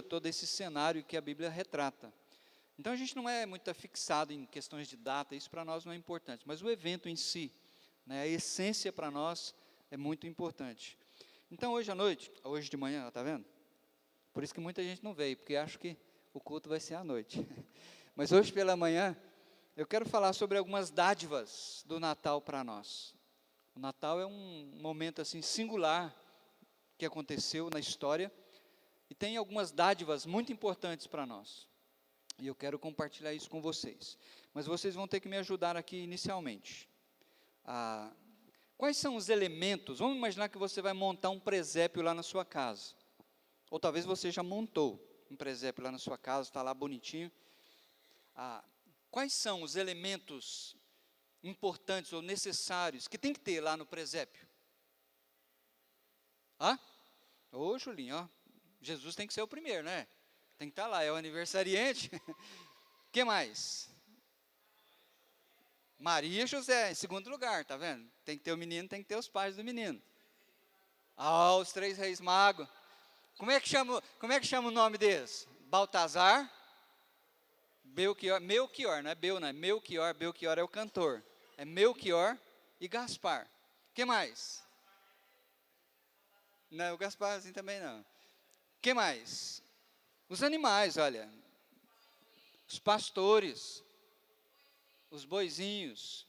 todo esse cenário que a Bíblia retrata. Então a gente não é muito fixado em questões de data, isso para nós não é importante, mas o evento em si, né, a essência para nós é muito importante. Então hoje à noite, hoje de manhã, está vendo? Por isso que muita gente não veio, porque acha que o culto vai ser à noite. Mas hoje pela manhã, eu quero falar sobre algumas dádivas do Natal para nós. O Natal é um momento assim singular que aconteceu na história e tem algumas dádivas muito importantes para nós. E eu quero compartilhar isso com vocês. Mas vocês vão ter que me ajudar aqui inicialmente. Quais são os elementos? Vamos imaginar que você vai montar um presépio lá na sua casa. Ou talvez você já montou um presépio lá na sua casa, está lá bonitinho. Quais são os elementos importantes ou necessários que tem que ter lá no presépio? Ô Julinho, ó, Jesus tem que ser o primeiro, né? Tem que estar lá, é o aniversariante. O que mais? Maria e José, em segundo lugar, tá vendo? Tem que ter o menino, tem que ter os pais do menino. Os 3 reis magos. Como é que chama o nome deles? Baltazar, Melchior, não é Melchior, Belchior é o cantor. É Melchior e Gaspar. O que mais? Não, o Gaspar assim também não. O que mais? Os animais, olha. Os pastores. Os boizinhos.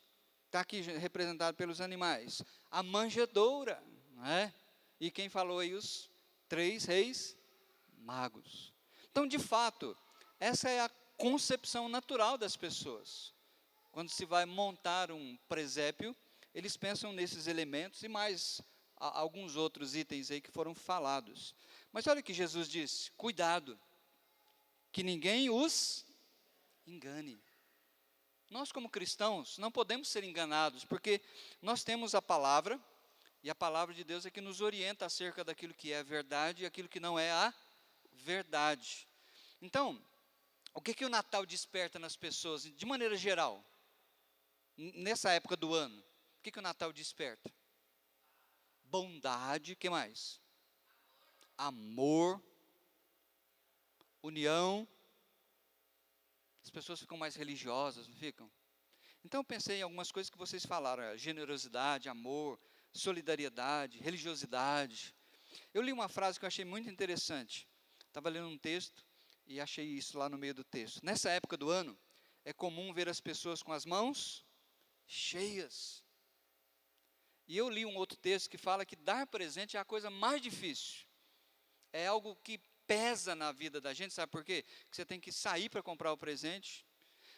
Está aqui representado pelos animais. A manjedoura, não é? E quem falou aí? Os 3 reis magos. Então, de fato, essa é a concepção natural das pessoas. Quando se vai montar um presépio, eles pensam nesses elementos e mais alguns outros itens aí que foram falados. Mas olha o que Jesus disse: cuidado, que ninguém os engane. Nós como cristãos não podemos ser enganados, porque nós temos a palavra, e a palavra de Deus é que nos orienta acerca daquilo que é verdade e aquilo que não é a verdade. Então, o que o Natal desperta nas pessoas, de maneira geral, nessa época do ano? O que o Natal desperta? Bondade, o que mais? Amor, união. As pessoas ficam mais religiosas, não ficam? Então eu pensei em algumas coisas que vocês falaram: generosidade, amor, solidariedade, religiosidade. Eu li uma frase que eu achei muito interessante. Estava lendo um texto e achei isso lá no meio do texto. Nessa época do ano, é comum ver as pessoas com as mãos cheias. E eu li um outro texto que fala que dar presente é a coisa mais difícil. É algo que pesa na vida da gente, sabe por quê? Porque você tem que sair para comprar o presente,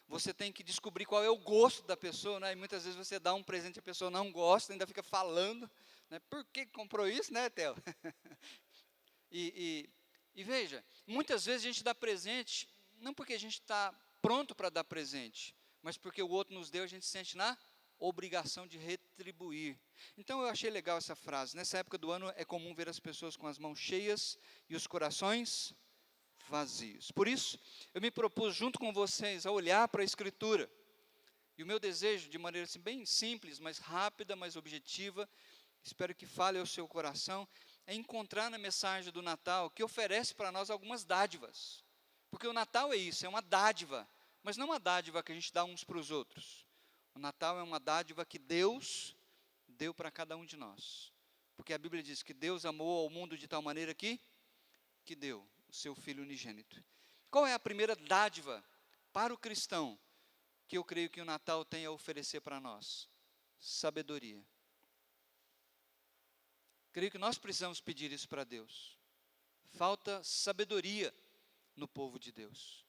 você tem que descobrir qual é o gosto da pessoa, né? E muitas vezes você dá um presente e a pessoa não gosta, ainda fica falando, né? Por que comprou isso, né, Theo? E veja, muitas vezes a gente dá presente, não porque a gente está pronto para dar presente, mas porque o outro nos deu, a gente sente na obrigação de retribuir. Então eu achei legal essa frase: nessa época do ano é comum ver as pessoas com as mãos cheias e os corações vazios. Por isso, eu me propus junto com vocês a olhar para a Escritura. E o meu desejo, de maneira assim, bem simples, mas rápida, mas objetiva, espero que fale ao seu coração, é encontrar na mensagem do Natal, que oferece para nós algumas dádivas. Porque o Natal é isso, é uma dádiva, mas não uma dádiva que a gente dá uns para os outros. O Natal é uma dádiva que Deus deu para cada um de nós. Porque a Bíblia diz que Deus amou ao mundo de tal maneira que deu o seu Filho unigênito. Qual é a primeira dádiva para o cristão que eu creio que o Natal tem a oferecer para nós? Sabedoria. Creio que nós precisamos pedir isso para Deus. Falta sabedoria no povo de Deus.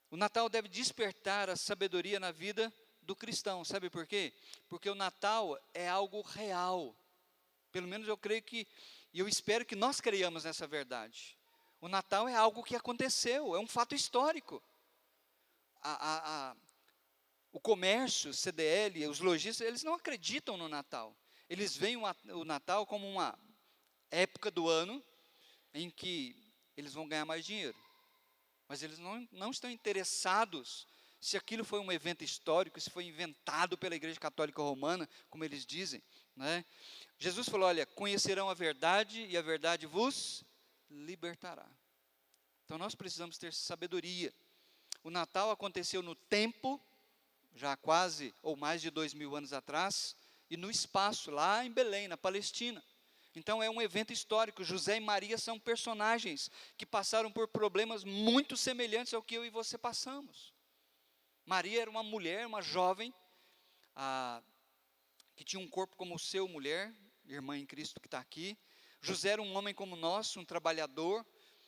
O Natal deve despertar a sabedoria na vida do cristão, sabe por quê? Porque o Natal é algo real. Pelo menos eu creio que, e eu espero que nós creiamos nessa verdade. O Natal é algo que aconteceu, é um fato histórico. O comércio, CDL, os lojistas, eles não acreditam no Natal. Eles veem o Natal como uma época do ano em que eles vão ganhar mais dinheiro. Mas eles não estão interessados se aquilo foi um evento histórico, se foi inventado pela Igreja Católica Romana, como eles dizem, né? Jesus falou: olha, conhecerão a verdade e a verdade vos libertará. Então nós precisamos ter sabedoria. O Natal aconteceu no tempo, já há quase ou mais de 2000 anos atrás, e no espaço, lá em Belém, na Palestina. Então é um evento histórico. José e Maria são personagens que passaram por problemas muito semelhantes ao que eu e você passamos. Maria era uma mulher, uma jovem, que tinha um corpo como o seu, mulher, irmã em Cristo que está aqui. José era um homem como nós, um trabalhador.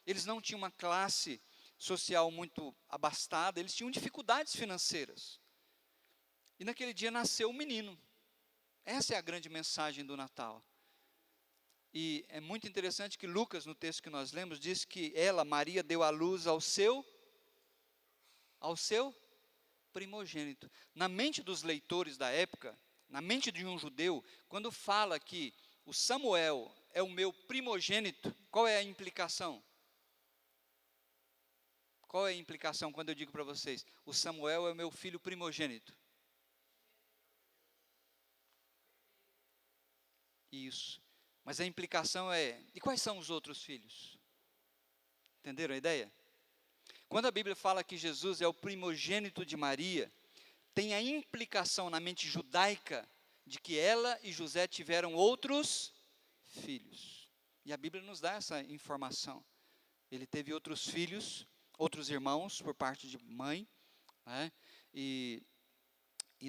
Eles não tinham uma classe social muito abastada, eles tinham dificuldades financeiras. E naquele dia nasceu um menino. Essa é a grande mensagem do Natal. E é muito interessante que Lucas, no texto que nós lemos, diz que ela, Maria, deu à luz ao seu primogênito. Na mente dos leitores da época, na mente de um judeu, quando fala que o Samuel é o meu primogênito, qual é a implicação? Qual é a implicação quando eu digo para vocês, o Samuel é o meu filho primogênito? Isso. Mas a implicação é, e quais são os outros filhos? Entenderam a ideia? Quando a Bíblia fala que Jesus é o primogênito de Maria, tem a implicação na mente judaica de que ela e José tiveram outros filhos. E a Bíblia nos dá essa informação. Ele teve outros filhos, outros irmãos por parte de mãe, né? E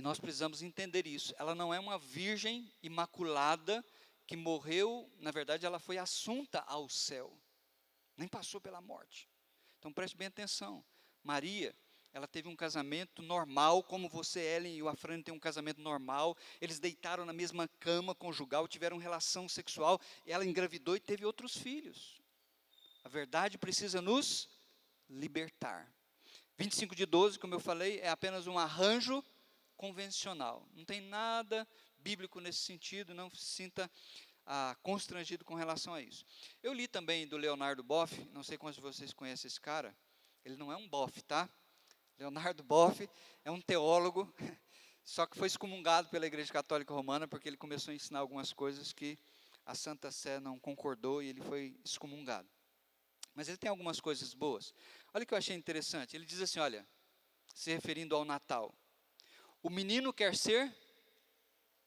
nós precisamos entender isso. Ela não é uma virgem imaculada que morreu, na verdade ela foi assunta ao céu, nem passou pela morte. Então preste bem atenção. Maria, ela teve um casamento normal, como você, Ellen e o Afrânio têm um casamento normal. Eles deitaram na mesma cama conjugal, tiveram relação sexual, ela engravidou e teve outros filhos. A verdade precisa nos libertar. 25/12, como eu falei, é apenas um arranjo convencional. Não tem nada bíblico nesse sentido, não se sinta constrangido com relação a isso. Eu li também do Leonardo Boff, não sei quantos de vocês conhecem esse cara, ele não é um bofe, tá? Leonardo Boff é um teólogo, só que foi excomungado pela Igreja Católica Romana, porque ele começou a ensinar algumas coisas que a Santa Sé não concordou e ele foi excomungado. Mas ele tem algumas coisas boas. Olha o que eu achei interessante, ele diz assim, olha, se referindo ao Natal, o menino quer ser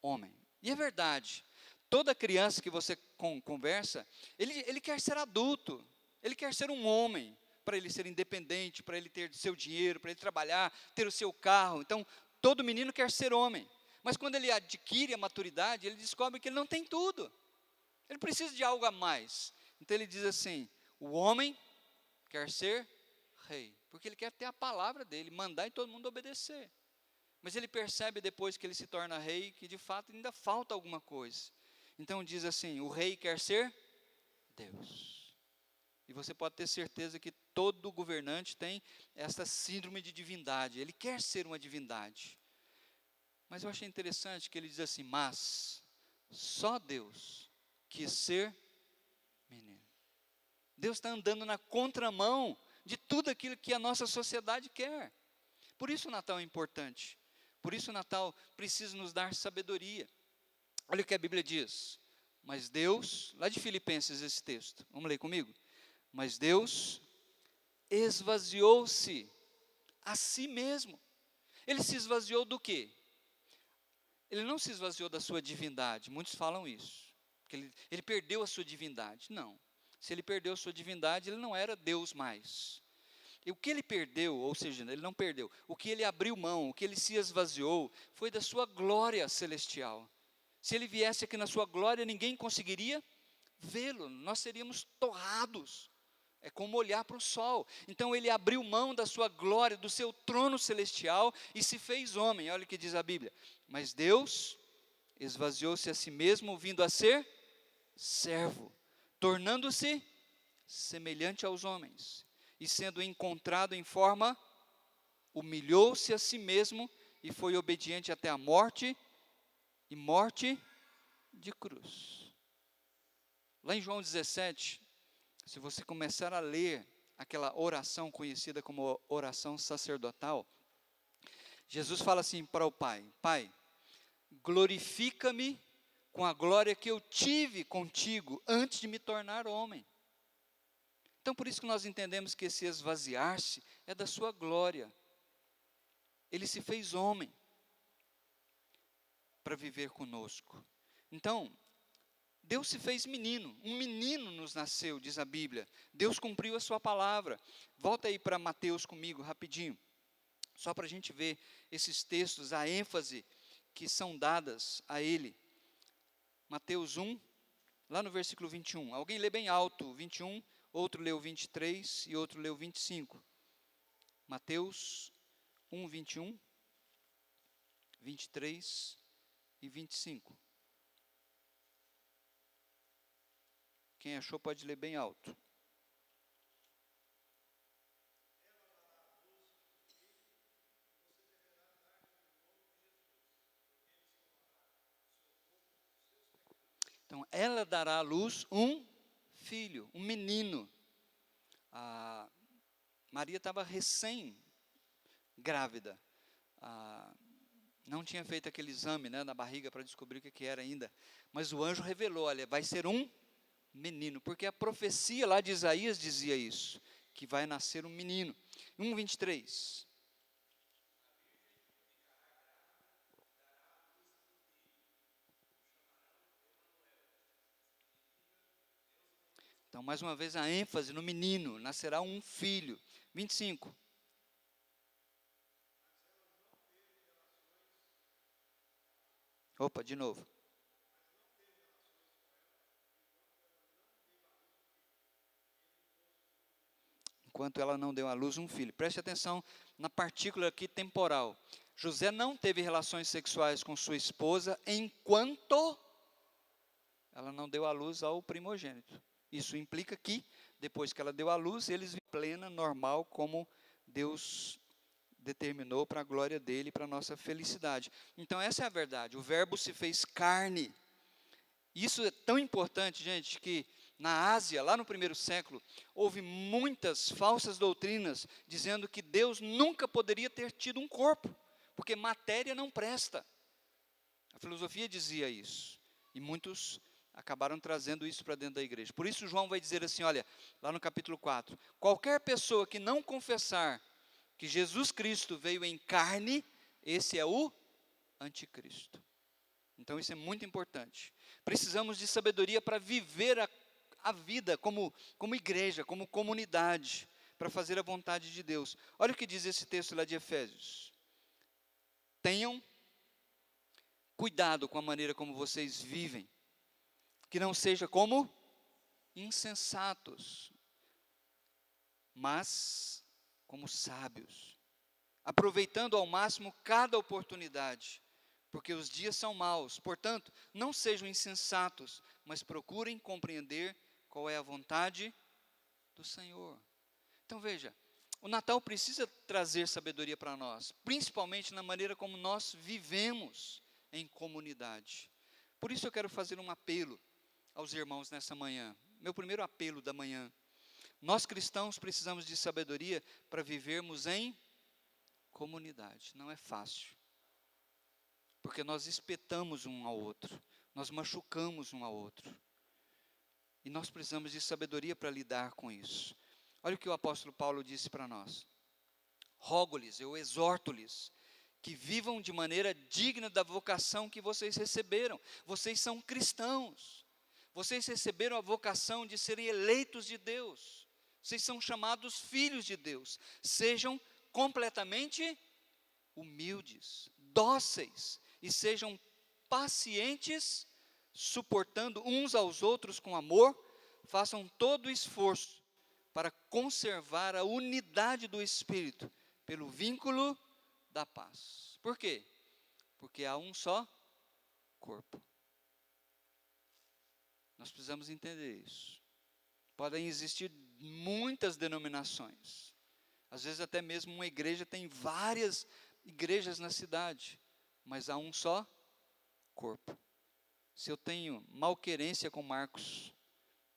homem. E é verdade. Toda criança que você conversa, ele quer ser adulto. Ele quer ser um homem, para ele ser independente, para ele ter seu dinheiro, para ele trabalhar, ter o seu carro. Então, todo menino quer ser homem. Mas quando ele adquire a maturidade, ele descobre que ele não tem tudo. Ele precisa de algo a mais. Então ele diz assim, o homem quer ser rei. Porque ele quer ter a palavra dele, mandar e todo mundo obedecer. Mas ele percebe depois que ele se torna rei, que de fato ainda falta alguma coisa. Então diz assim, o rei quer ser Deus. E você pode ter certeza que todo governante tem essa síndrome de divindade. Ele quer ser uma divindade. Mas eu achei interessante que ele diz assim, mas só Deus quis ser menino. Deus está andando na contramão de tudo aquilo que a nossa sociedade quer. Por isso o Natal é importante. Por isso o Natal precisa nos dar sabedoria. Olha o que a Bíblia diz. Mas Deus, lá de Filipenses esse texto, vamos ler comigo? Mas Deus esvaziou-se a si mesmo. Ele se esvaziou do quê? Ele não se esvaziou da sua divindade, muitos falam isso, que ele perdeu a sua divindade. Não, se ele perdeu a sua divindade, ele não era Deus mais. E o que ele perdeu, ou seja, ele não perdeu, o que ele abriu mão, o que ele se esvaziou, foi da sua glória celestial. Se ele viesse aqui na sua glória, ninguém conseguiria vê-lo, nós seríamos torrados. É como olhar para o sol. Então ele abriu mão da sua glória, do seu trono celestial e se fez homem. Olha o que diz a Bíblia. Mas Deus esvaziou-se a si mesmo, vindo a ser servo, tornando-se semelhante aos homens. E sendo encontrado em forma, humilhou-se a si mesmo e foi obediente até a morte, e morte de cruz. Lá em João 17, se você começar a ler aquela oração conhecida como oração sacerdotal, Jesus fala assim para o Pai, Pai, glorifica-me com a glória que eu tive contigo antes de me tornar homem. Então, por isso que nós entendemos que esse esvaziar-se é da sua glória. Ele se fez homem para viver conosco. Então, Deus se fez menino, um menino nos nasceu, diz a Bíblia. Deus cumpriu a sua palavra. Volta aí para Mateus comigo, rapidinho. Só para a gente ver esses textos, a ênfase que são dadas a ele. Mateus 1, lá no versículo 21. Alguém lê bem alto, 21, outro leu 23 e outro leu 25. Mateus 1, 21, 23 e 25. Quem achou pode ler bem alto. Então, ela dará à luz um filho, um menino. A Maria estava recém-grávida. Não tinha feito aquele exame, né, na barriga para descobrir o que era ainda. Mas o anjo revelou, olha, vai ser um menino. Porque a profecia lá de Isaías dizia isso, que vai nascer um menino. 1:23. Então, mais uma vez, a ênfase no menino, nascerá um filho. 25. Opa, de novo. Enquanto ela não deu à luz um filho. Preste atenção na partícula aqui temporal. José não teve relações sexuais com sua esposa enquanto ela não deu à luz ao primogênito. Isso implica que, depois que ela deu à luz, eles vivem plena, normal, como Deus determinou para a glória dele e para a nossa felicidade. Então, essa é a verdade. O verbo se fez carne. Isso é tão importante, gente, que na Ásia, lá no primeiro século, houve muitas falsas doutrinas dizendo que Deus nunca poderia ter tido um corpo, porque matéria não presta. A filosofia dizia isso. E muitos acabaram trazendo isso para dentro da igreja. Por isso João vai dizer assim, olha, lá no capítulo 4, qualquer pessoa que não confessar que Jesus Cristo veio em carne, esse é o anticristo. Então isso é muito importante. Precisamos de sabedoria para viver a vida como igreja, como comunidade, para fazer a vontade de Deus. Olha o que diz esse texto lá de Efésios. Tenham cuidado com a maneira como vocês vivem, que não seja como insensatos, mas como sábios, aproveitando ao máximo cada oportunidade, porque os dias são maus. Portanto, não sejam insensatos, mas procurem compreender qual é a vontade do Senhor. Então veja, o Natal precisa trazer sabedoria para nós, principalmente na maneira como nós vivemos em comunidade. Por isso eu quero fazer um apelo aos irmãos nessa manhã. Meu primeiro apelo da manhã. Nós cristãos precisamos de sabedoria para vivermos em comunidade. Não é fácil. Porque nós espetamos um ao outro. Nós machucamos um ao outro. E nós precisamos de sabedoria para lidar com isso. Olha o que o apóstolo Paulo disse para nós. Rogo-lhes, eu exorto-lhes, que vivam de maneira digna da vocação que vocês receberam. Vocês são cristãos. Vocês receberam a vocação de serem eleitos de Deus. Vocês são chamados filhos de Deus. Sejam completamente humildes, dóceis e sejam pacientes, suportando uns aos outros com amor. Façam todo o esforço para conservar a unidade do Espírito pelo vínculo da paz. Por quê? Porque há um só corpo. Nós precisamos entender isso. Podem existir muitas denominações. Às vezes até mesmo uma igreja tem várias igrejas na cidade, mas há um só corpo. Se eu tenho malquerência com Marcos,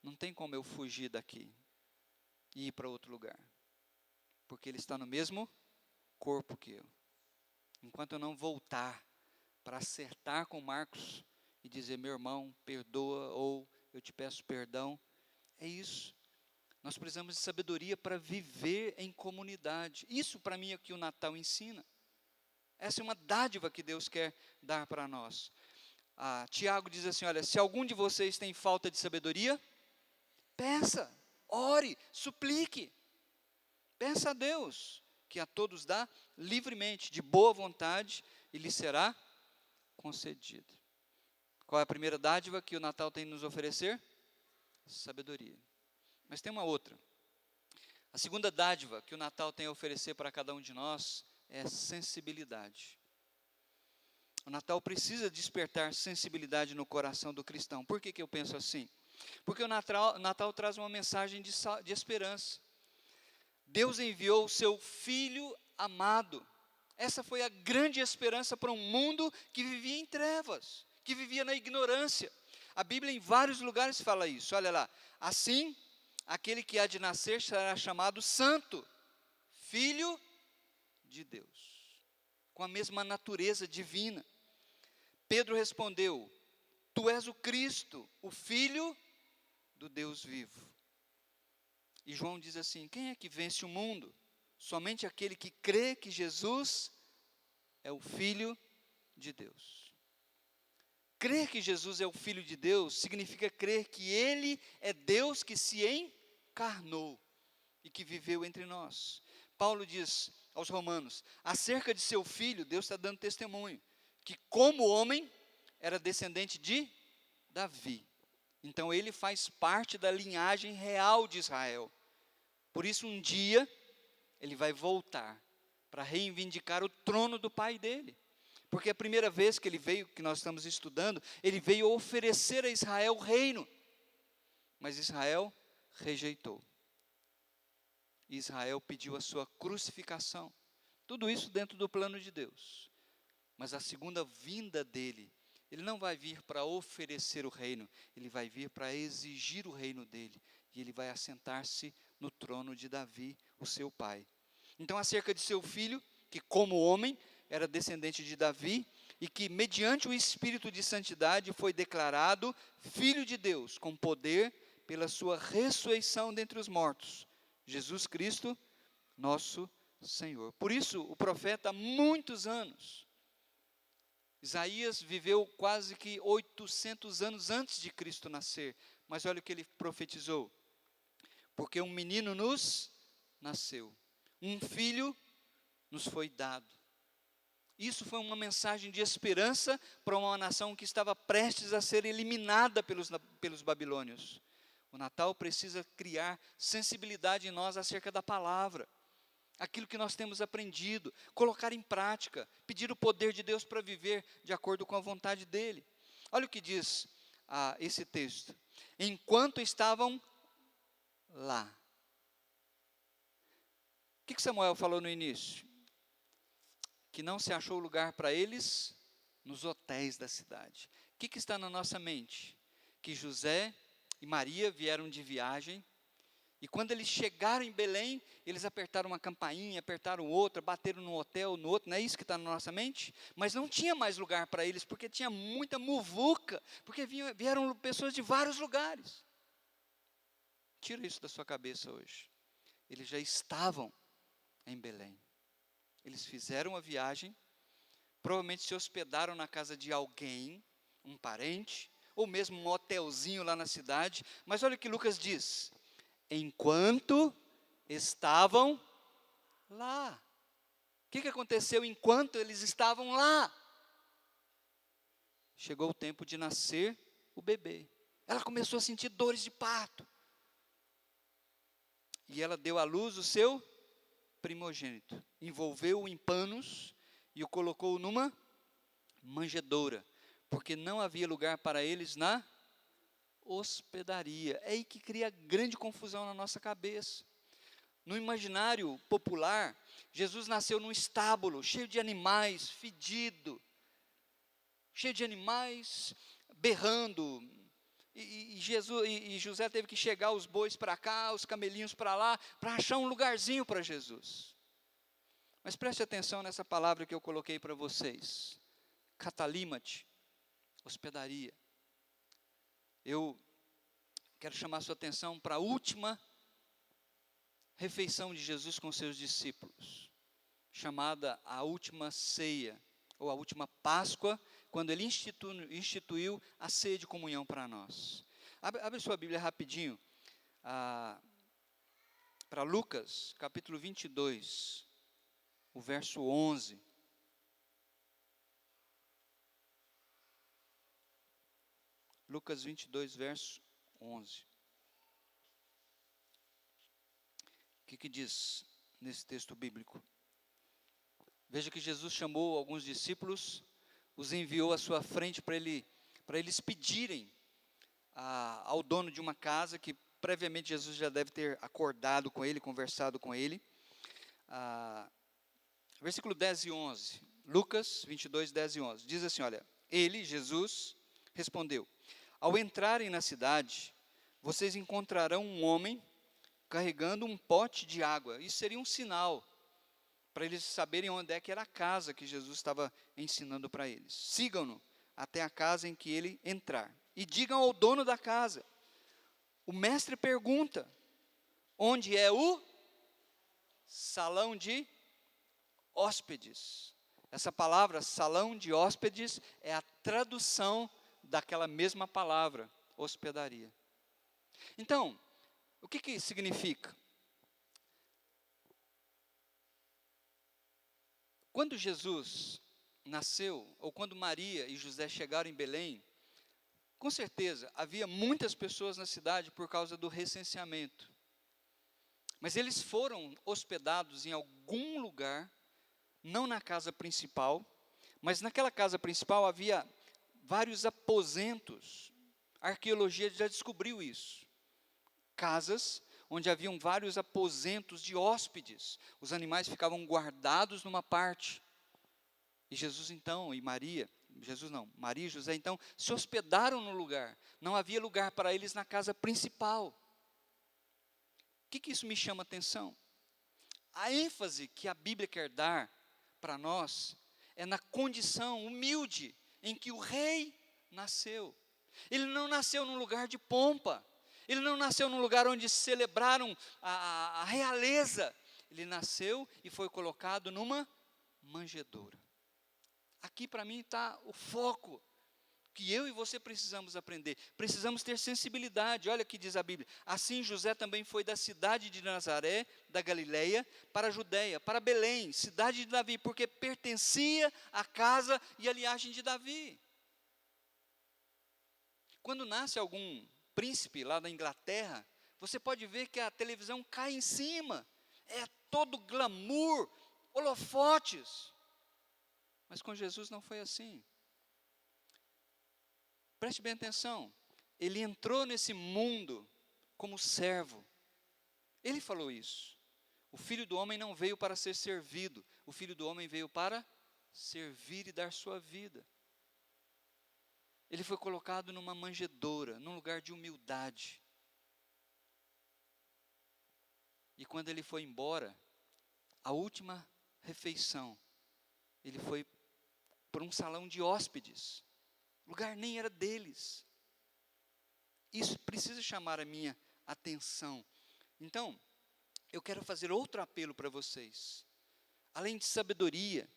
não tem como eu fugir daqui e ir para outro lugar, porque ele está no mesmo corpo que eu. Enquanto eu não voltar para acertar com Marcos e dizer, meu irmão, perdoa, ou eu te peço perdão, é isso. Nós precisamos de sabedoria para viver em comunidade. Isso para mim é o que o Natal ensina. Essa é uma dádiva que Deus quer dar para nós. Tiago diz assim, olha, se algum de vocês tem falta de sabedoria, peça, ore, suplique. Peça a Deus, que a todos dá livremente, de boa vontade, e lhe será concedido. Qual é a primeira dádiva que o Natal tem nos oferecer? Sabedoria. Mas tem uma outra. A segunda dádiva que o Natal tem a oferecer para cada um de nós é sensibilidade. O Natal precisa despertar sensibilidade no coração do cristão. Por que eu penso assim? Porque o Natal traz uma mensagem de esperança. Deus enviou o seu Filho amado. Essa foi a grande esperança para um mundo que vivia em trevas, que vivia na ignorância. A Bíblia em vários lugares fala isso. Olha lá. Assim, aquele que há de nascer será chamado Santo, Filho de Deus, com a mesma natureza divina. Pedro respondeu, tu és o Cristo, o Filho do Deus vivo. E João diz assim, quem é que vence o mundo? Somente aquele que crê que Jesus é o Filho de Deus. Crer que Jesus é o Filho de Deus significa crer que Ele é Deus que se encarnou e que viveu entre nós. Paulo diz aos Romanos, acerca de seu Filho, Deus está dando testemunho, que como homem era descendente de Davi. Então ele faz parte da linhagem real de Israel. Por isso um dia ele vai voltar para reivindicar o trono do pai dele. Porque a primeira vez que ele veio, que nós estamos estudando, ele veio oferecer a Israel o reino. Mas Israel rejeitou. Israel pediu a sua crucificação. Tudo isso dentro do plano de Deus. Mas a segunda vinda dele, ele não vai vir para oferecer o reino, ele vai vir para exigir o reino dele. E ele vai assentar-se no trono de Davi, o seu pai. Então, acerca de seu filho, que como homem era descendente de Davi, e que mediante o Espírito de Santidade foi declarado Filho de Deus, com poder pela sua ressurreição dentre os mortos, Jesus Cristo, nosso Senhor. Por isso, o profeta, há muitos anos, Isaías viveu quase que 800 anos antes de Cristo nascer, mas olha o que ele profetizou, porque um menino nos nasceu, um filho nos foi dado. Isso foi uma mensagem de esperança para uma nação que estava prestes a ser eliminada pelos babilônios. O Natal precisa criar sensibilidade em nós acerca da palavra, aquilo que nós temos aprendido, colocar em prática, pedir o poder de Deus para viver de acordo com a vontade dEle. Olha o que diz esse texto. Enquanto estavam lá. O que Samuel falou no início? Que não se achou lugar para eles nos hotéis da cidade. O que está na nossa mente? Que José e Maria vieram de viagem, e quando eles chegaram em Belém, eles apertaram uma campainha, apertaram outra, bateram num hotel, no outro, não é isso que está na nossa mente? Mas não tinha mais lugar para eles, porque tinha muita muvuca, porque vieram pessoas de vários lugares. Tira isso da sua cabeça hoje. Eles já estavam em Belém. Eles fizeram a viagem, provavelmente se hospedaram na casa de alguém, um parente, ou mesmo um hotelzinho lá na cidade. Mas olha o que Lucas diz. Enquanto estavam lá. O que aconteceu enquanto eles estavam lá? Chegou o tempo de nascer o bebê. Ela começou a sentir dores de parto. E ela deu à luz o seu primogênito, envolveu-o em panos e o colocou numa manjedoura, porque não havia lugar para eles na hospedaria. É aí que cria grande confusão na nossa cabeça. No imaginário popular, Jesus nasceu num estábulo, cheio de animais, fedido, cheio de animais, berrando. E José teve que chegar os bois para cá, os camelinhos para lá, para achar um lugarzinho para Jesus. Mas preste atenção nessa palavra que eu coloquei para vocês. Catalímate, hospedaria. Eu quero chamar a sua atenção para a última refeição de Jesus com seus discípulos, chamada a última ceia, ou a última Páscoa, quando ele instituiu a ceia de comunhão para nós. Abre sua Bíblia rapidinho, para Lucas, capítulo 22, o verso 11. Lucas 22, verso 11. O que diz nesse texto bíblico? Veja que Jesus chamou alguns discípulos, os enviou à sua frente para eles pedirem ao dono de uma casa, que previamente Jesus já deve ter acordado com ele, conversado com ele. Versículo 10 e 11, Lucas 22, 10 e 11, diz assim, olha, ele, Jesus, respondeu, ao entrarem na cidade, vocês encontrarão um homem carregando um pote de água. Isso seria um sinal para eles saberem onde é que era a casa que Jesus estava ensinando para eles. Sigam-no até a casa em que ele entrar. E digam ao dono da casa, o mestre pergunta, onde é o salão de hóspedes? Essa palavra, salão de hóspedes, é a tradução daquela mesma palavra, hospedaria. Então, o que significa? Quando Jesus nasceu, ou quando Maria e José chegaram em Belém, com certeza havia muitas pessoas na cidade por causa do recenseamento. Mas eles foram hospedados em algum lugar, não na casa principal, mas naquela casa principal havia vários aposentos. A arqueologia já descobriu isso. Casas onde haviam vários aposentos de hóspedes. Os animais ficavam guardados numa parte. E Jesus então, Maria e José então, se hospedaram no lugar. Não havia lugar para eles na casa principal. O que isso me chama a atenção? A ênfase que a Bíblia quer dar para nós é na condição humilde em que o rei nasceu. Ele não nasceu num lugar de pompa. Ele não nasceu num lugar onde celebraram a realeza. Ele nasceu e foi colocado numa manjedoura. Aqui para mim está o foco que eu e você precisamos aprender. Precisamos ter sensibilidade. Olha o que diz a Bíblia. Assim José também foi da cidade de Nazaré, da Galileia, para a Judeia, para Belém, cidade de Davi, porque pertencia à casa e à linhagem de Davi. Quando nasce algum príncipe lá da Inglaterra, você pode ver que a televisão cai em cima. É todo glamour, holofotes. Mas com Jesus não foi assim. Preste bem atenção. Ele entrou nesse mundo como servo. Ele falou isso. O Filho do Homem não veio para ser servido. O Filho do Homem veio para servir e dar sua vida. Ele foi colocado numa manjedoura, num lugar de humildade. E quando ele foi embora, a última refeição, ele foi para um salão de hóspedes. O lugar nem era deles. Isso precisa chamar a minha atenção. Então, eu quero fazer outro apelo para vocês. Além de sabedoria,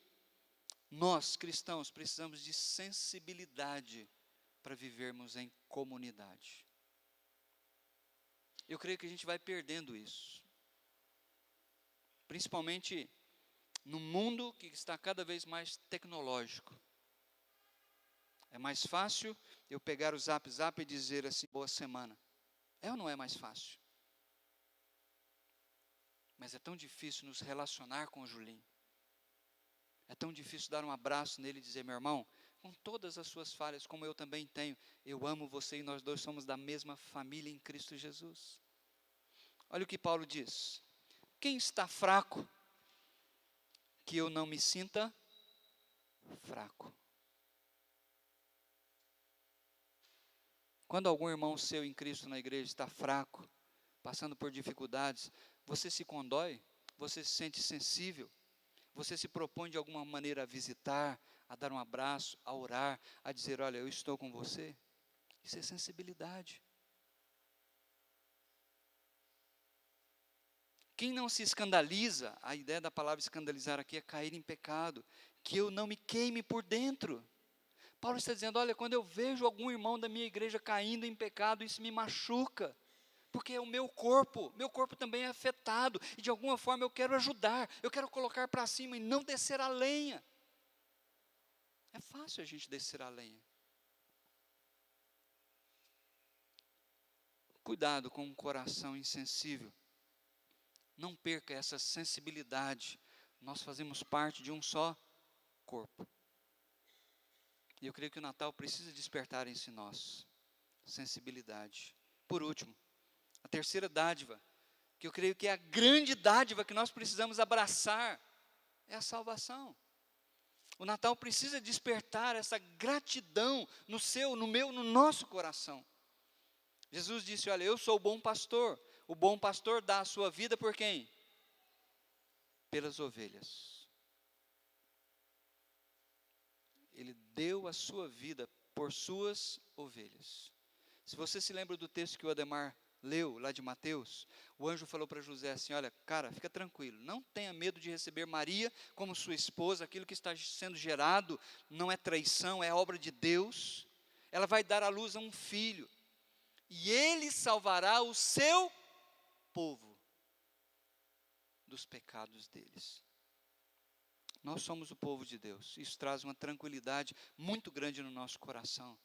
nós, cristãos, precisamos de sensibilidade para vivermos em comunidade. Eu creio que a gente vai perdendo isso. Principalmente no mundo que está cada vez mais tecnológico. É mais fácil eu pegar o Zap e dizer assim, boa semana. É ou não é mais fácil? Mas é tão difícil nos relacionar com o Julinho. É tão difícil dar um abraço nele e dizer, meu irmão, com todas as suas falhas, como eu também tenho, eu amo você e nós dois somos da mesma família em Cristo Jesus. Olha o que Paulo diz. Quem está fraco, que eu não me sinta fraco. Quando algum irmão seu em Cristo na igreja está fraco, passando por dificuldades, você se condói? Você se sente sensível? Você se propõe de alguma maneira a visitar, a dar um abraço, a orar, a dizer, olha, eu estou com você? Isso é sensibilidade. Quem não se escandaliza, a ideia da palavra escandalizar aqui é cair em pecado, que eu não me queime por dentro. Paulo está dizendo, olha, quando eu vejo algum irmão da minha igreja caindo em pecado, isso me machuca, porque é o meu corpo também é afetado, e de alguma forma eu quero ajudar, eu quero colocar para cima e não descer a lenha. É fácil a gente descer a lenha. Cuidado com um coração insensível. Não perca essa sensibilidade. Nós fazemos parte de um só corpo. E eu creio que o Natal precisa despertar isso em nós. Sensibilidade. Por último, a terceira dádiva, que eu creio que é a grande dádiva que nós precisamos abraçar, é a salvação. O Natal precisa despertar essa gratidão no seu, no meu, no nosso coração. Jesus disse, olha, eu sou o bom pastor. O bom pastor dá a sua vida por quem? Pelas ovelhas. Ele deu a sua vida por suas ovelhas. Se você se lembra do texto que o Ademar leu, lá de Mateus, o anjo falou para José assim, olha, cara, fica tranquilo, não tenha medo de receber Maria como sua esposa, aquilo que está sendo gerado não é traição, é obra de Deus, ela vai dar à luz a um filho, e ele salvará o seu povo dos pecados deles. Nós somos o povo de Deus, isso traz uma tranquilidade muito grande no nosso coração,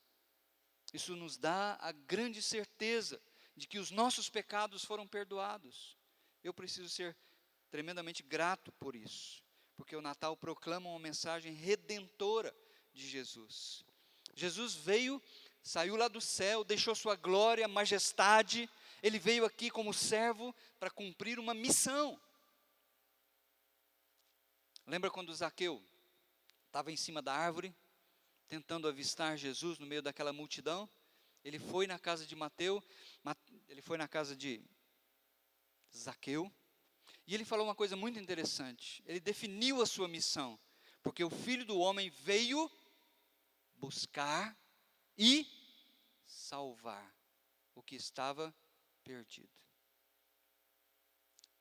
isso nos dá a grande certeza de que os nossos pecados foram perdoados. Eu preciso ser tremendamente grato por isso, porque o Natal proclama uma mensagem redentora de Jesus. Jesus veio, saiu lá do céu, deixou sua glória, majestade, ele veio aqui como servo para cumprir uma missão. Lembra quando Zaqueu estava em cima da árvore, tentando avistar Jesus no meio daquela multidão? Ele foi na casa de ele foi na casa de Zaqueu, e ele falou uma coisa muito interessante, ele definiu a sua missão, porque o Filho do Homem veio buscar e salvar o que estava perdido.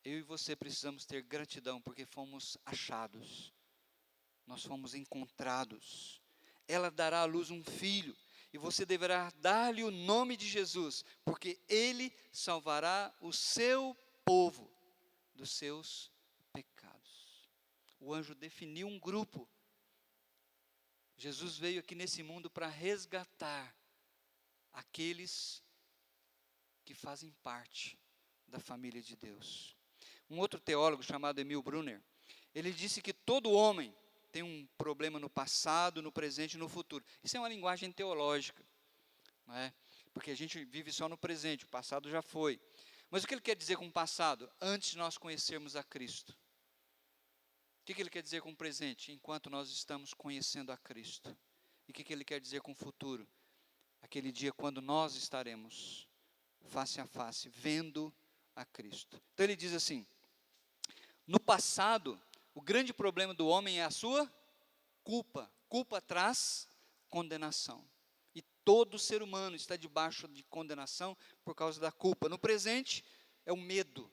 Eu e você precisamos ter gratidão, porque fomos achados, nós fomos encontrados, ela dará à luz um filho, e você deverá dar-lhe o nome de Jesus, porque ele salvará o seu povo dos seus pecados. O anjo definiu um grupo. Jesus veio aqui nesse mundo para resgatar aqueles que fazem parte da família de Deus. Um outro teólogo chamado Emil Brunner, ele disse que todo homem tem um problema no passado, no presente e no futuro. Isso é uma linguagem teológica, não é? Porque a gente vive só no presente, o passado já foi. Mas o que ele quer dizer com o passado? Antes de nós conhecermos a Cristo. O que ele quer dizer com o presente? Enquanto nós estamos conhecendo a Cristo. E o que ele quer dizer com o futuro? Aquele dia quando nós estaremos face a face, vendo a Cristo. Então ele diz assim, no passado, o grande problema do homem é a sua culpa. Culpa traz condenação. E todo ser humano está debaixo de condenação por causa da culpa. No presente, é o medo.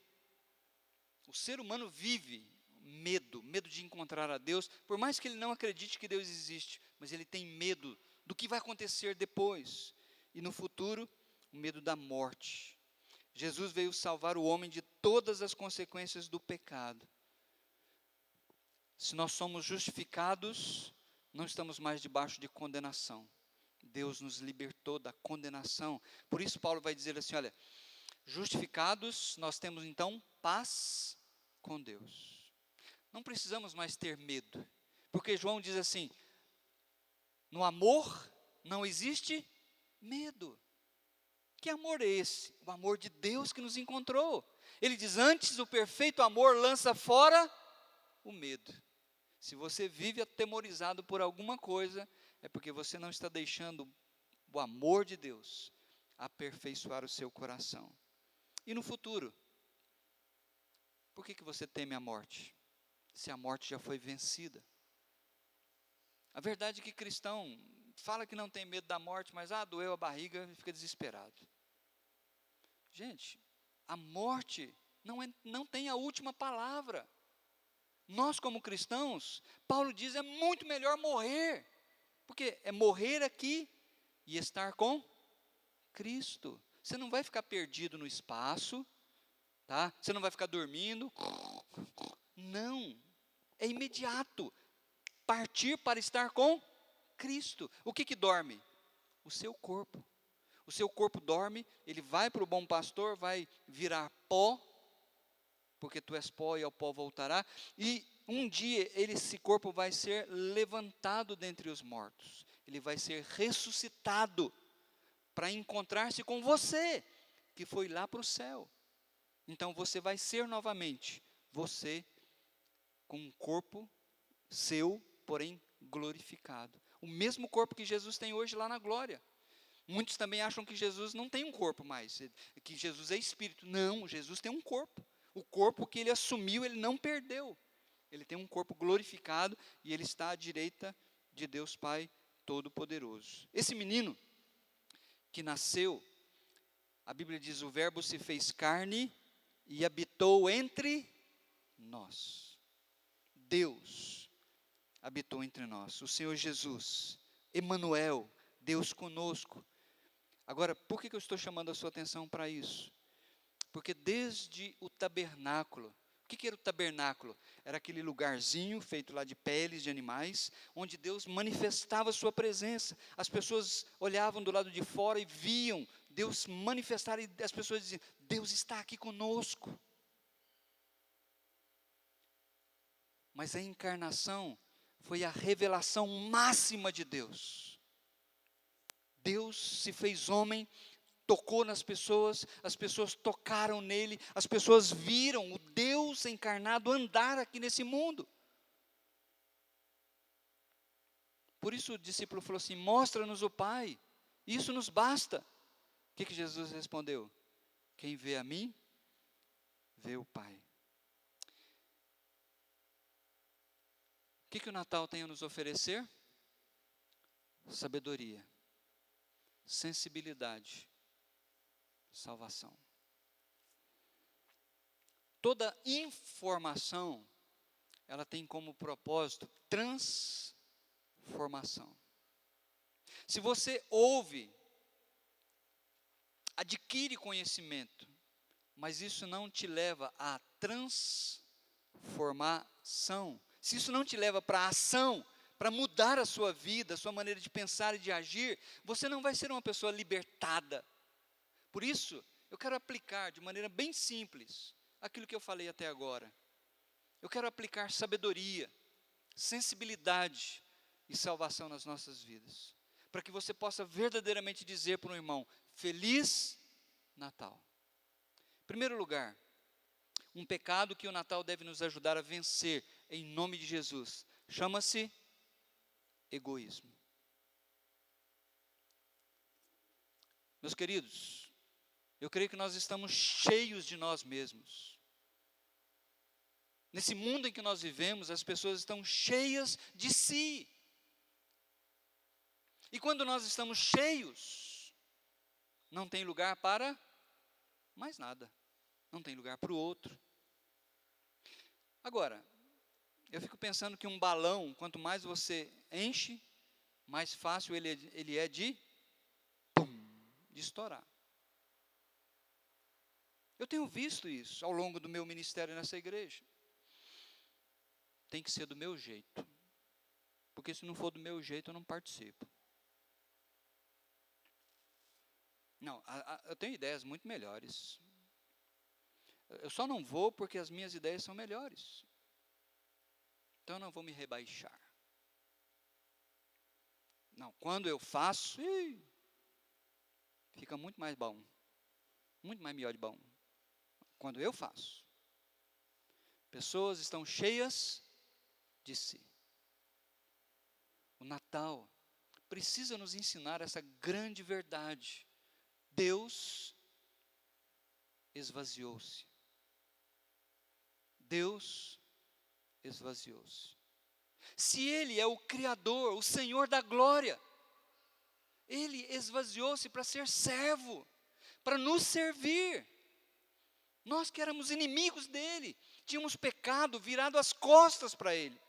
O ser humano vive medo de encontrar a Deus, por mais que ele não acredite que Deus existe, mas ele tem medo do que vai acontecer depois. E no futuro, o medo da morte. Jesus veio salvar o homem de todas as consequências do pecado. Se nós somos justificados, não estamos mais debaixo de condenação. Deus nos libertou da condenação. Por isso Paulo vai dizer assim, olha, justificados, nós temos então paz com Deus. Não precisamos mais ter medo, porque João diz assim, no amor não existe medo. Que amor é esse? O amor de Deus que nos encontrou. Ele diz, antes o perfeito amor lança fora o medo. Se você vive atemorizado por alguma coisa, é porque você não está deixando o amor de Deus aperfeiçoar o seu coração. E no futuro? Por que você teme a morte? Se a morte já foi vencida. A verdade é que cristão fala que não tem medo da morte, mas doeu a barriga e fica desesperado. Gente, a morte não tem a última palavra. Nós, como cristãos, Paulo diz, é muito melhor morrer, porque é morrer aqui e estar com Cristo. Você não vai ficar perdido no espaço, tá? Você não vai ficar dormindo. Não, é imediato. Partir para estar com Cristo. O que dorme? O seu corpo. O seu corpo dorme, ele vai para o bom pastor, vai virar pó, porque tu és pó e ao pó voltará, e um dia esse corpo vai ser levantado dentre os mortos, ele vai ser ressuscitado, para encontrar-se com você, que foi lá para o céu. Então você vai ser novamente, você com um corpo seu, porém glorificado, o mesmo corpo que Jesus tem hoje lá na glória. Muitos também acham que Jesus não tem um corpo mais, que Jesus é espírito. Não, Jesus tem um corpo. O corpo que ele assumiu, ele não perdeu. Ele tem um corpo glorificado e ele está à direita de Deus Pai Todo-Poderoso. Esse menino que nasceu, a Bíblia diz, o Verbo se fez carne e habitou entre nós. Deus habitou entre nós, o Senhor Jesus, Emanuel, Deus conosco. Agora, por que eu estou chamando a sua atenção para isso? Porque desde o tabernáculo, o que era o tabernáculo? Era aquele lugarzinho feito lá de peles de animais, onde Deus manifestava a sua presença. As pessoas olhavam do lado de fora e viam Deus manifestar, e as pessoas diziam, Deus está aqui conosco. Mas a encarnação foi a revelação máxima de Deus. Deus se fez homem, tocou nas pessoas, as pessoas tocaram nele, as pessoas viram o Deus encarnado andar aqui nesse mundo. Por isso o discípulo falou assim, mostra-nos o Pai, isso nos basta. O que Jesus respondeu? Quem vê a mim, vê o Pai. O que o Natal tem a nos oferecer? Sabedoria, sensibilidade, salvação. Toda informação, ela tem como propósito transformação. Se você ouve, adquire conhecimento, mas isso não te leva à transformação, se isso não te leva para a ação, para mudar a sua vida, a sua maneira de pensar e de agir, você não vai ser uma pessoa libertada. Por isso, eu quero aplicar de maneira bem simples aquilo que eu falei até agora. Eu quero aplicar sabedoria, sensibilidade e salvação nas nossas vidas, para que você possa verdadeiramente dizer para um irmão, Feliz Natal. Em primeiro lugar, um pecado que o Natal deve nos ajudar a vencer, em nome de Jesus, chama-se egoísmo. Meus queridos, eu creio que nós estamos cheios de nós mesmos. Nesse mundo em que nós vivemos, as pessoas estão cheias de si. E quando nós estamos cheios, não tem lugar para mais nada. Não tem lugar para o outro. Agora, eu fico pensando que um balão, quanto mais você enche, mais fácil ele é de estourar. Eu tenho visto isso ao longo do meu ministério nessa igreja. Tem que ser do meu jeito. Porque se não for do meu jeito, eu não participo. Não, eu tenho ideias muito melhores. Eu só não vou porque as minhas ideias são melhores. Então eu não vou me rebaixar. Não, quando eu faço, fica muito mais bom. Muito mais melhor de bom. Quando eu faço. Pessoas estão cheias de si. O Natal precisa nos ensinar essa grande verdade. Deus esvaziou-se. Deus esvaziou-se. Se Ele é o Criador, o Senhor da glória, Ele esvaziou-se para ser servo, para nos servir. Nós que éramos inimigos dele, tínhamos pecado, virado as costas para ele.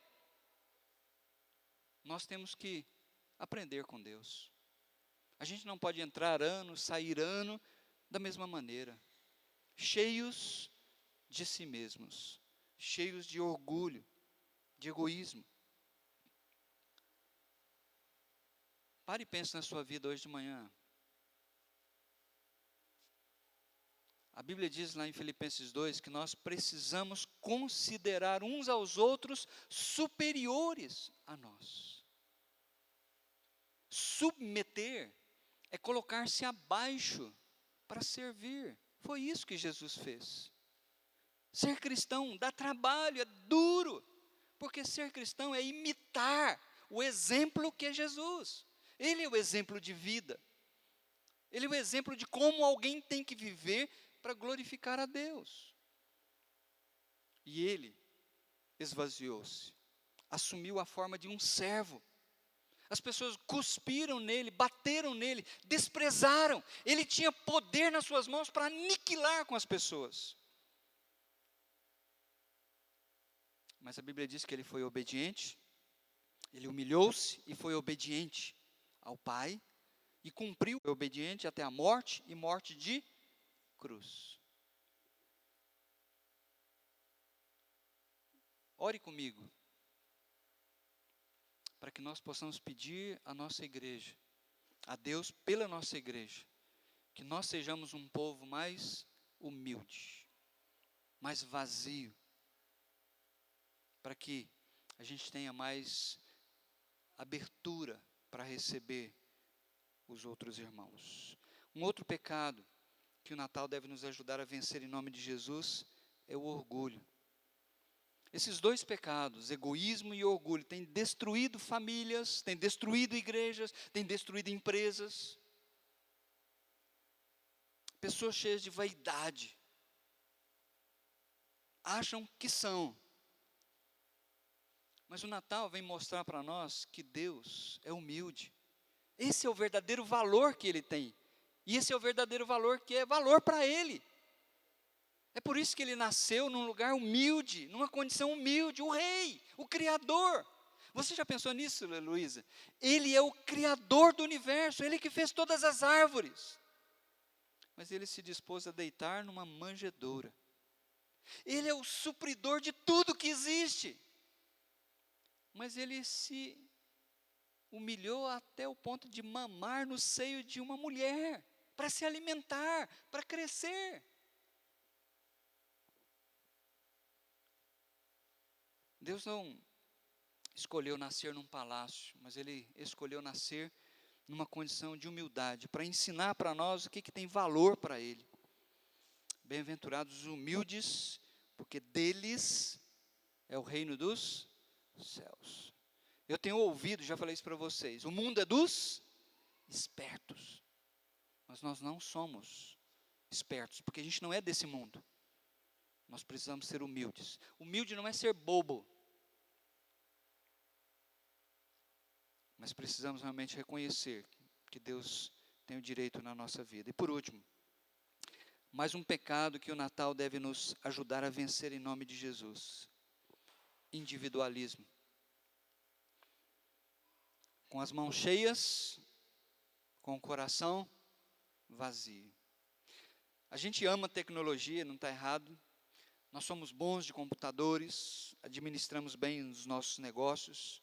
Nós temos que aprender com Deus. A gente não pode entrar ano, sair ano, da mesma maneira. Cheios de si mesmos, cheios de orgulho, de egoísmo. Pare e pense na sua vida hoje de manhã. A Bíblia diz lá em Filipenses 2 que nós precisamos considerar uns aos outros superiores a nós. Submeter é colocar-se abaixo para servir. Foi isso que Jesus fez. Ser cristão dá trabalho, é duro, porque ser cristão é imitar o exemplo que é Jesus. Ele é o exemplo de vida. Ele é o exemplo de como alguém tem que viver para glorificar a Deus. E ele esvaziou-se, assumiu a forma de um servo. As pessoas cuspiram nele, bateram nele, desprezaram. Ele tinha poder nas suas mãos para aniquilar com as pessoas. Mas a Bíblia diz que ele foi obediente, ele humilhou-se e foi obediente ao Pai, e cumpriu, foi obediente até a morte, e morte de cruz. Ore comigo, para que nós possamos pedir à nossa igreja, a Deus pela nossa igreja, que nós sejamos um povo mais humilde, mais vazio, para que a gente tenha mais abertura para receber os outros irmãos. Um outro pecado que o Natal deve nos ajudar a vencer em nome de Jesus é o orgulho. Esses dois pecados, egoísmo e orgulho, têm destruído famílias, têm destruído igrejas, têm destruído empresas. Pessoas cheias de vaidade, acham que são. Mas o Natal vem mostrar para nós que Deus é humilde. Esse é o verdadeiro valor que Ele tem. E esse é o verdadeiro valor que é valor para Ele. É por isso que Ele nasceu num lugar humilde, numa condição humilde, o Rei, o Criador. Você já pensou nisso, Luísa? Ele é o Criador do universo, Ele que fez todas as árvores. Mas Ele se dispôs a deitar numa manjedoura. Ele é o supridor de tudo que existe. Mas Ele se humilhou até o ponto de mamar no seio de uma mulher, para se alimentar, para crescer. Deus não escolheu nascer num palácio, mas Ele escolheu nascer numa condição de humildade, para ensinar para nós o que tem valor para Ele. Bem-aventurados os humildes, porque deles é o reino dos céus. Eu tenho ouvido, já falei isso para vocês, o mundo é dos espertos, mas nós não somos espertos, porque a gente não é desse mundo. Nós precisamos ser humildes. Humilde não é ser bobo, mas precisamos realmente reconhecer que Deus tem o direito na nossa vida. E por último, mais um pecado que o Natal deve nos ajudar a vencer em nome de Jesus: individualismo. Com as mãos cheias, com o coração vazio. A gente ama tecnologia, não está errado. Nós somos bons de computadores, administramos bem os nossos negócios,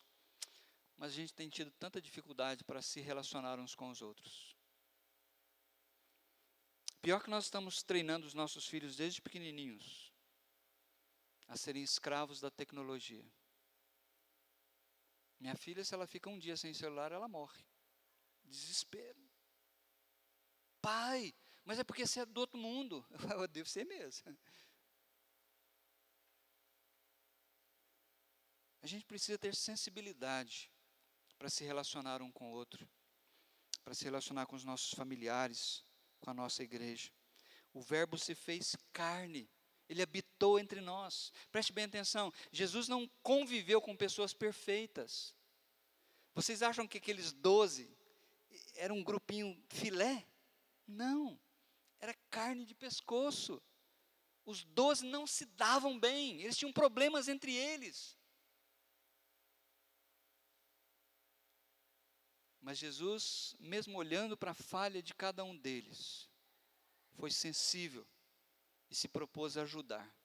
mas a gente tem tido tanta dificuldade para se relacionar uns com os outros. Pior que nós estamos treinando os nossos filhos desde pequenininhos a serem escravos da tecnologia. Minha filha, se ela fica um dia sem celular, ela morre. Desespero. Pai, mas é porque você é do outro mundo. Eu falo, devo ser mesmo. A gente precisa ter sensibilidade para se relacionar um com o outro, para se relacionar com os nossos familiares, com a nossa igreja. O Verbo se fez carne, Ele habitou entre nós. Preste bem atenção, Jesus não conviveu com pessoas perfeitas. Vocês acham que aqueles 12 era um grupinho filé? Não, era carne de pescoço. Os 12 não se davam bem, eles tinham problemas entre eles. Mas Jesus, mesmo olhando para a falha de cada um deles, foi sensível e se propôs a ajudar.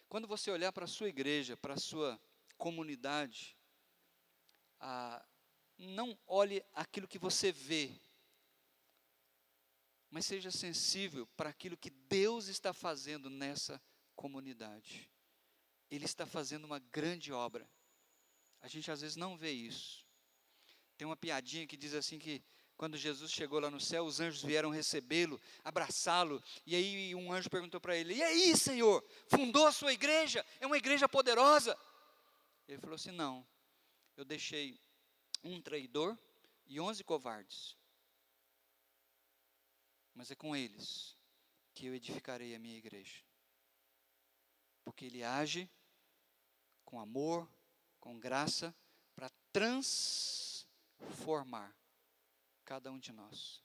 Quando você olhar para a sua igreja, para a sua comunidade, não olhe aquilo que você vê, mas seja sensível para aquilo que Deus está fazendo nessa comunidade. Ele está fazendo uma grande obra. A gente às vezes não vê isso. Tem uma piadinha que diz assim que quando Jesus chegou lá no céu, os anjos vieram recebê-lo, abraçá-lo, e aí um anjo perguntou para ele: e aí, Senhor, fundou a sua igreja? É uma igreja poderosa? Ele falou assim: não, eu deixei um traidor e 11 covardes, mas é com eles que eu edificarei a minha igreja, porque ele age com amor, com graça, para transformar cada um de nós.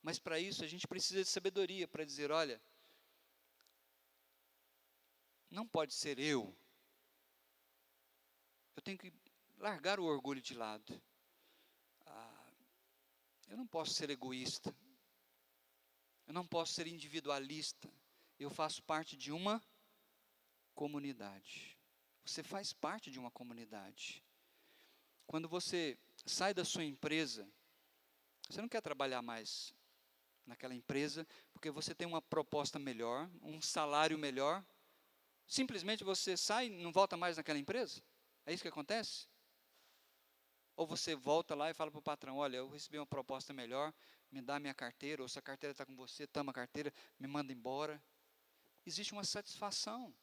Mas para isso a gente precisa de sabedoria, para dizer: olha, não pode ser eu tenho que largar o orgulho de lado. Eu não posso ser egoísta, eu não posso ser individualista, eu faço parte de uma comunidade. Você faz parte de uma comunidade. Quando você sai da sua empresa, você não quer trabalhar mais naquela empresa, porque você tem uma proposta melhor, um salário melhor. Simplesmente você sai e não volta mais naquela empresa? É isso que acontece? Ou você volta lá e fala para o patrão: olha, eu recebi uma proposta melhor, me dá minha carteira, ou se a carteira está com você, toma a carteira, me manda embora. Existe uma satisfação.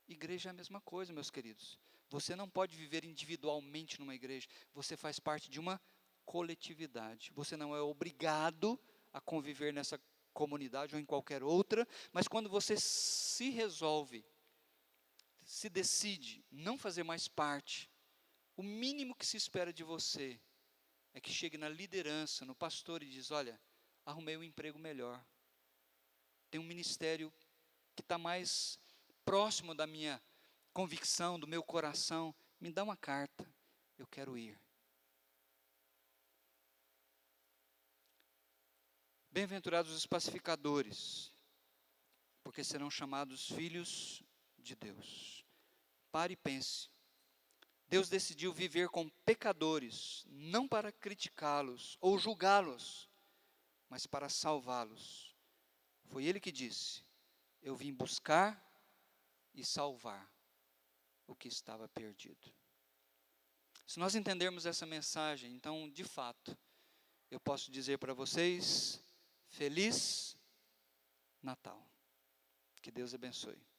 Igreja é a mesma coisa, meus queridos. Você não pode viver individualmente numa igreja, você faz parte de uma coletividade. Você não é obrigado a conviver nessa comunidade ou em qualquer outra, mas quando você se resolve, se decide não fazer mais parte, o mínimo que se espera de você é que chegue na liderança, no pastor e diz: olha, arrumei um emprego melhor, tem um ministério que está mais próximo da minha convicção, do meu coração, me dá uma carta, eu quero ir. Bem-aventurados os pacificadores, porque serão chamados filhos de Deus. Pare e pense. Deus decidiu viver com pecadores, não para criticá-los ou julgá-los, mas para salvá-los. Foi Ele que disse: eu vim buscar e salvar o que estava perdido. Se nós entendermos essa mensagem, então, de fato, eu posso dizer para vocês: Feliz Natal. Que Deus abençoe.